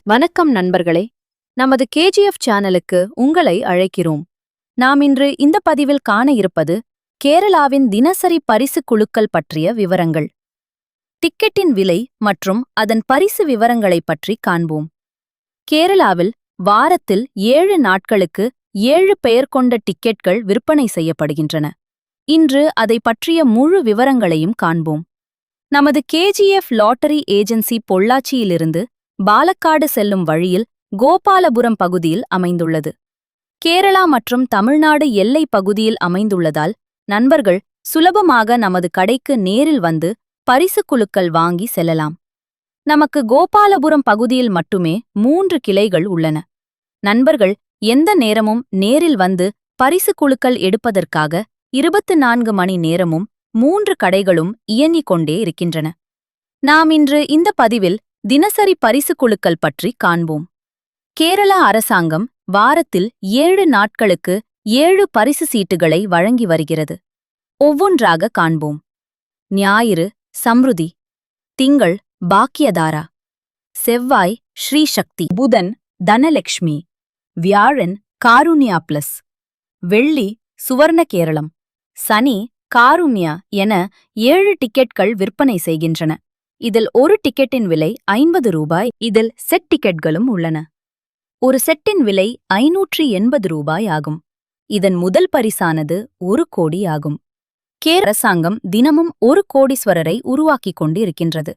வணக்கம் நண்பர்களே, நமது கேஜிஎஃப் சேனலுக்கு உங்களை அழைக்கிறோம். நாம் இன்று இந்த பதிவில் காண இருப்பது கேரளாவின் தினசரி பரிசு குழுக்கள் பற்றிய விவரங்கள். டிக்கெட்டின் விலை மற்றும் அதன் பரிசு விவரங்களைப் பற்றி காண்போம். கேரளாவில் வாரத்தில் 7 நாட்களுக்கு 7 பெயர் கொண்ட டிக்கெட்கள் விற்பனை செய்யப்படுகின்றன. இன்று அதை பற்றிய முழு விவரங்களையும் காண்போம். நமது கேஜிஎஃப் லாட்டரி ஏஜென்சி பொள்ளாச்சியிலிருந்து பாலக்காடு செல்லும் வழியில் கோபாலபுரம் பகுதியில் அமைந்துள்ளது. கேரளா மற்றும் தமிழ்நாடு எல்லை பகுதியில் அமைந்துள்ளதால் நண்பர்கள் சுலபமாக நமது கடைக்கு நேரில் வந்து பரிசு குலுக்கள் வாங்கி செல்லலாம். நமக்கு கோபாலபுரம் பகுதியில் மட்டுமே 3 கிளைகள் உள்ளன. நண்பர்கள் எந்த நேரமும் நேரில் வந்து பரிசு குலுக்கள் எடுப்பதற்காக 24 மணி நேரமும் 3 கடைகளும் இயங்கிக் கொண்டே இருக்கின்றன. நாம் இன்று இந்த பதிவில் தினசரி பரிசு குலுக்கள் பற்றி காண்போம். கேரளா அரசாங்கம் வாரத்தில் 7 நாட்களுக்கு 7 பரிசு சீட்டுகளை வழங்கி வருகிறது. ஒவ்வொன்றாக காண்போம். ஞாயிறு சம்ருதி, திங்கள் பாக்கியதாரா, செவ்வாய் ஸ்ரீசக்தி, புதன் தனலக்ஷ்மி, வியாழன் காருண்யா பிளஸ், வெள்ளி சுவர்ண கேரளம், சனி காருண்யா என 7 டிக்கெட்கள் விற்பனை செய்கின்றன. இதில் ஒரு டிக்கெட்டின் விலை 50 ரூபாய். இதில் செட் டிக்கெட்களும் உள்ளன. ஒரு செட்டின் விலை 580 ரூபாய் ஆகும். இதன் முதல் பரிசானது 1 கோடி ஆகும். கேரள அரசாங்கம் தினமும் 1 கோடீஸ்வரரை உருவாக்கிக் கொண்டு இருக்கின்றது.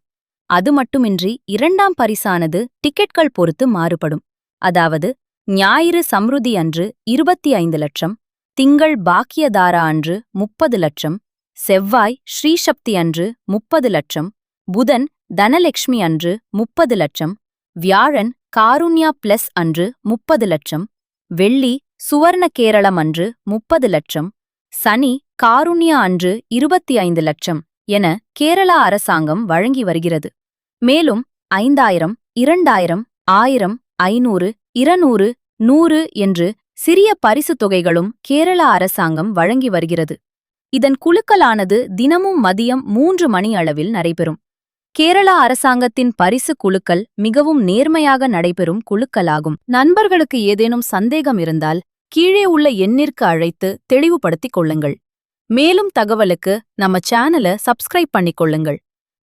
அது மட்டுமின்றி 2ஆம் பரிசானது டிக்கெட்கள் பொறுத்து மாறுபடும். அதாவது ஞாயிறு சம்ருதி அன்று 25 லட்சம், திங்கள் பாக்கியதாரா அன்று 30 லட்சம், செவ்வாய் ஸ்ரீசக்தி அன்று 30 லட்சம், புதன் தனலக்ஷ்மி அன்று 30 லட்சம், வியாழன் காருண்யா பிளஸ் அன்று 30 லட்சம், வெள்ளி சுவர்ண கேரளம் அன்று 30 லட்சம், சனி காருண்யா அன்று 25 லட்சம் என கேரளா அரசாங்கம் வழங்கி வருகிறது. மேலும் 5000, 2000, 1000, 500, 200, 100 என்று சிறிய பரிசு தொகைகளும் கேரளா அரசாங்கம் வழங்கி வருகிறது. இதன் குலுக்கலானது தினமும் மதியம் 3 மணி அளவில் நடைபெறும். கேரளா அரசாங்கத்தின் பரிசு குலுக்கல் மிகவும் நேர்மையாக நடைபெறும் குலுக்கலாகும். நண்பர்களுக்கு ஏதேனும் சந்தேகம் இருந்தால் கீழே உள்ள எண்ணிற்கு அழைத்து தெளிவுபடுத்திக் கொள்ளுங்கள். மேலும் தகவலுக்கு நம்ம சேனலை சப்ஸ்கிரைப் பண்ணிக் கொள்ளுங்கள்.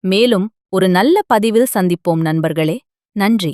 மேலும் ஒரு நல்ல பதிவில் சந்திப்போம் நண்பர்களே. நன்றி.